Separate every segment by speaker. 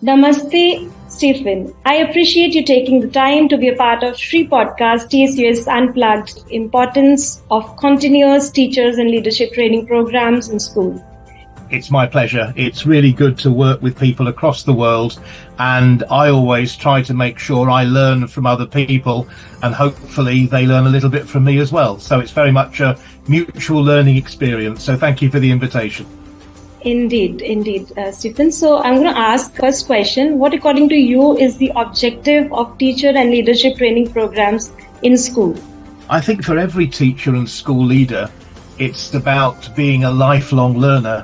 Speaker 1: Namaste, Stephen. I appreciate you taking the time to be a part of Shri Podcast, TSUS Unplugged, importance of continuous teachers and leadership training programs in school.
Speaker 2: It's my pleasure. It's really good to work with people across the world, and I always try to make sure I learn from other people, and hopefully they learn a little bit from me as well. So it's very much a mutual learning experience. So thank you for the invitation.
Speaker 1: Indeed, Stephen. So I'm going to ask first question. What, according to you, is the objective of teacher and leadership training programs in school?
Speaker 2: I think for every teacher and school leader, it's about being a lifelong learner,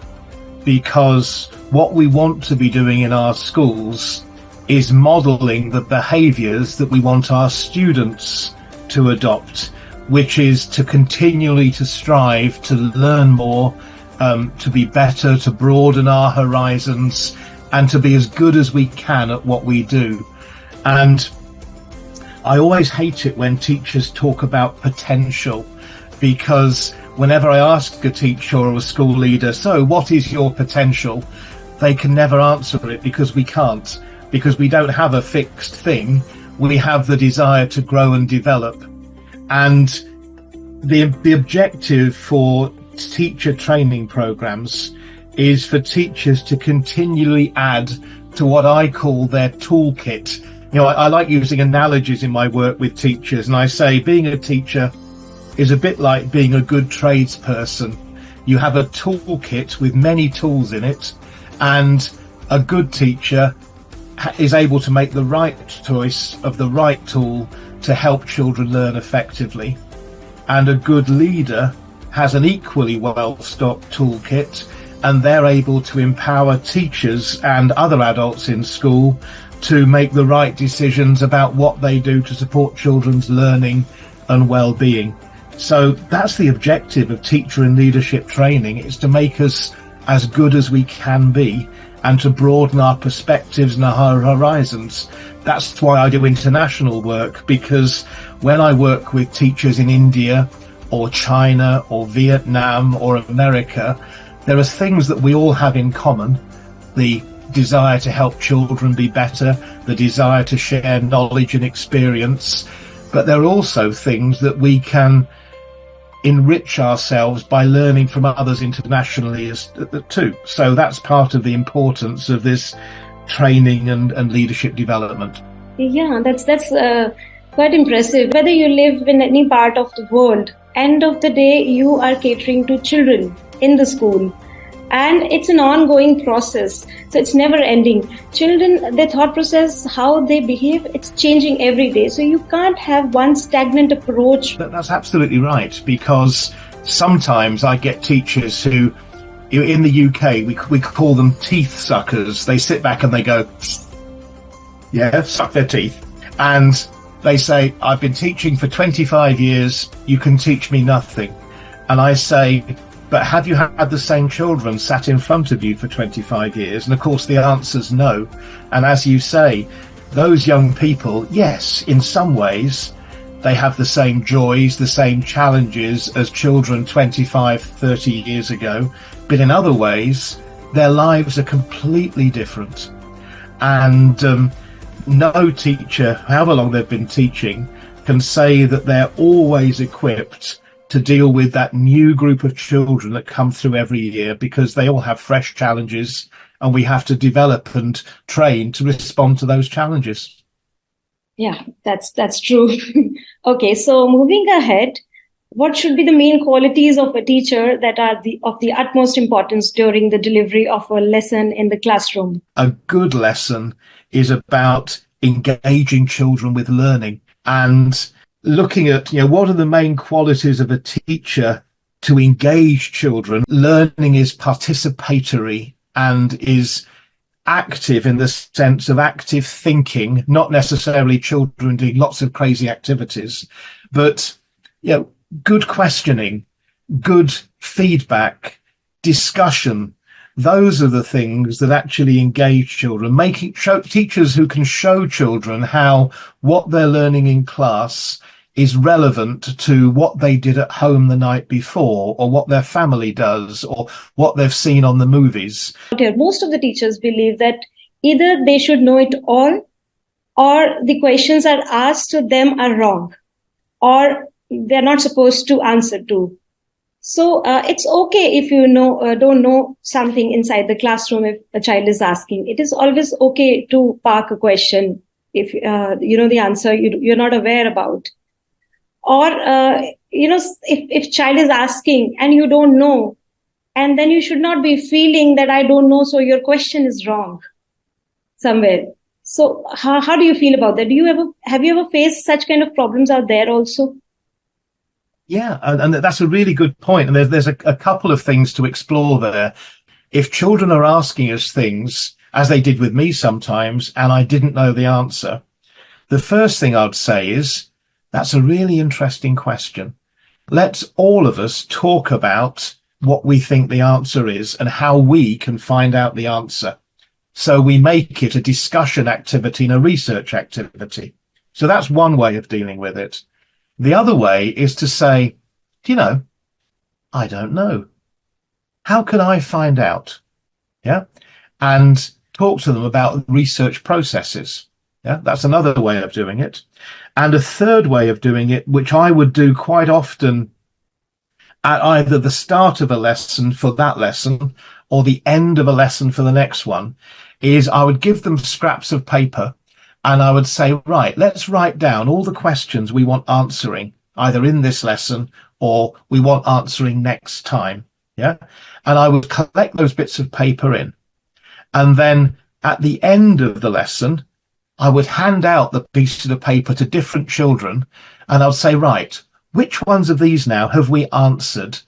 Speaker 2: because what we want to be doing in our schools is modelling the behaviours that we want our students to adopt, which is to continually to strive to learn more, to be better, to broaden our horizons, and to be as good as we can at what we do. And I always hate it when teachers talk about potential, because whenever I ask a teacher or a school leader, so what is your potential? They can never answer it, because we can't, because we don't have a fixed thing. We have the desire to grow and develop. And the objective for teacher training programs is for teachers to continually add to what I call their toolkit. You know, I like using analogies in my work with teachers, and I say being a teacher is a bit like being a good tradesperson. You have a toolkit with many tools in it, and a good teacher is able to make the right choice of the right tool to help children learn effectively. And a good leader has an equally well-stocked toolkit, and they're able to empower teachers and other adults in school to make the right decisions about what they do to support children's learning and well-being. So that's the objective of teacher and leadership training. It's to make us as good as we can be and to broaden our perspectives and our horizons. That's why I do international work, because when I work with teachers in India or China or Vietnam or America, there are things that we all have in common. The desire to help children be better, the desire to share knowledge and experience, but there are also things that we can enrich ourselves by learning from others internationally too. So that's part of the importance of this training and leadership development.
Speaker 1: Yeah, that's quite impressive. Whether you live in any part of the world, end of the day, you are catering to children in the school. And it's an ongoing process. So it's never ending. Children, their thought process, how they behave, it's changing every day. So you can't have one stagnant approach.
Speaker 2: That's absolutely right, because sometimes I get teachers who, in the UK, we call them teeth suckers. They sit back and they go, yeah, suck their teeth. And they say, I've been teaching for 25 years, you can teach me nothing. And I say, but have you had the same children sat in front of you for 25 years? And of course the answer's no. And as you say, those young people, yes, in some ways, they have the same joys, the same challenges as children 25, 30 years ago. But in other ways, their lives are completely different. And no teacher, however long they've been teaching, can say that they're always equipped to deal with that new group of children that come through every year, because they all have fresh challenges, and we have to develop and train to respond to those challenges.
Speaker 1: Yeah, that's true. Okay, so moving ahead, what should be the main qualities of a teacher that are of the utmost importance during the delivery of a lesson in the classroom?
Speaker 2: A good lesson is about engaging children with learning, and looking at, what are the main qualities of a teacher to engage children. Learning is participatory and is active in the sense of active thinking, not necessarily children doing lots of crazy activities, but good questioning, good feedback, discussion. Those are the things that actually engage children, teachers who can show children how what they're learning in class is relevant to what they did at home the night before, or what their family does, or what they've seen on the movies.
Speaker 1: Most of the teachers believe that Either they should know it all, or the questions are asked to them are wrong, or they're not supposed to answer to. So it's okay if you don't know something inside the classroom. If a child is asking, it is always okay to park a question if you know the answer you're not aware about. Or if child is asking and you don't know, and then you should not be feeling that I don't know, so your question is wrong somewhere. So how do you feel about that? Have you ever faced such kind of problems out there also?
Speaker 2: Yeah, and that's a really good point. And there's a couple of things to explore there. If children are asking us things, as they did with me sometimes, and I didn't know the answer, the first thing I'd say is, that's a really interesting question. Let's all of us talk about what we think the answer is and how we can find out the answer. So we make it a discussion activity and a research activity. So that's one way of dealing with it. The other way is to say, I don't know. How can I find out? Yeah. And talk to them about research processes. Yeah. That's another way of doing it. And a third way of doing it, which I would do quite often at either the start of a lesson for that lesson or the end of a lesson for the next one, is I would give them scraps of paper. And I would say, right, let's write down all the questions we want answering, either in this lesson or we want answering next time. Yeah. And I would collect those bits of paper in. And then at the end of the lesson, I would hand out the pieces of paper to different children. And I would say, right, which ones of these now have we answered?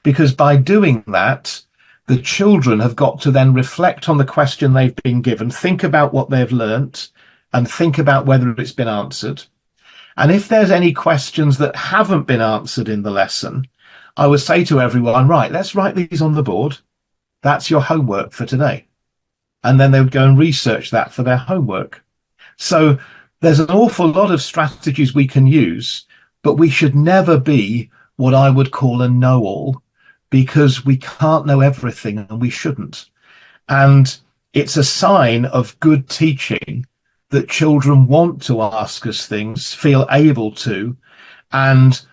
Speaker 2: Because by doing that, the children have got to then reflect on the question they've been given, think about what they've learnt, and think about whether it's been answered. And if there's any questions that haven't been answered in the lesson, I would say to everyone, right, let's write these on the board. That's your homework for today. And then they would go and research that for their homework. So there's an awful lot of strategies we can use, but we should never be what I would call a know-all, because we can't know everything and we shouldn't. And it's a sign of good teaching that children want to ask us things, feel able to, and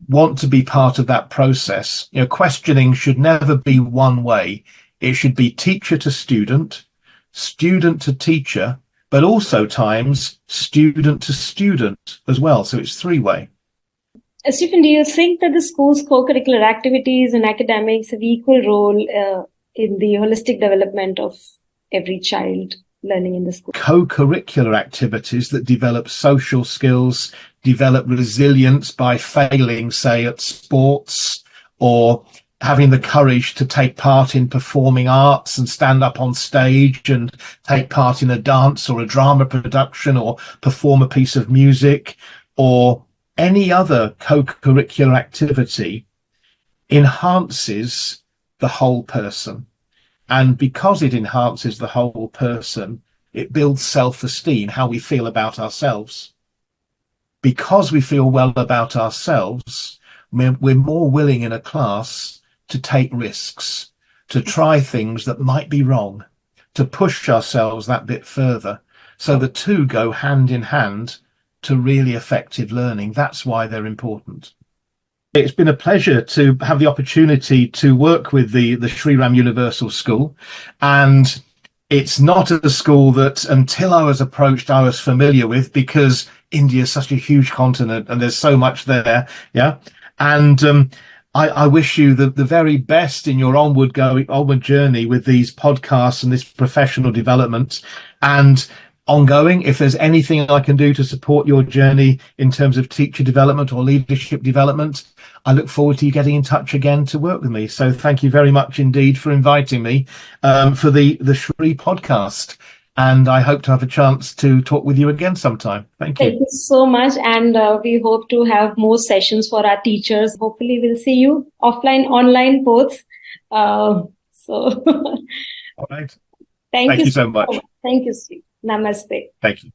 Speaker 2: want to be part of that process. Questioning should never be one way. It should be teacher to student, student to teacher, but also times student to student as well. So it's three-way.
Speaker 1: Stephen, do you think that the school's co-curricular activities and academics have equal role in the holistic development of every child learning in the school?
Speaker 2: Co-curricular activities that develop social skills, develop resilience by failing, say, at sports, or having the courage to take part in performing arts and stand up on stage and take part in a dance or a drama production or perform a piece of music, or any other co-curricular activity, enhances the whole person. And because it enhances the whole person, it builds self-esteem, how we feel about ourselves. Because we feel well about ourselves, we're more willing in a class to take risks, to try things that might be wrong, to push ourselves that bit further. So the two go hand in hand to really effective learning. That's why they're important. It's been a pleasure to have the opportunity to work with the Shri Ram Universal School. And it's not a school that, until I was approached, I was familiar with, because India is such a huge continent and there's so much there. Yeah. And I wish you the very best in your onward journey with these podcasts and this professional development. And ongoing, if there's anything I can do to support your journey in terms of teacher development or leadership development, I look forward to you getting in touch again to work with me. So thank you very much indeed for inviting me for the Shri podcast. And I hope to have a chance to talk with you again sometime. Thank you.
Speaker 1: Thank you so much. And we hope to have more sessions for our teachers. Hopefully we'll see you offline, online, both.
Speaker 2: All right.
Speaker 1: Thank you
Speaker 2: so much.
Speaker 1: Thank you, Steve. Namaste.
Speaker 2: Thank you.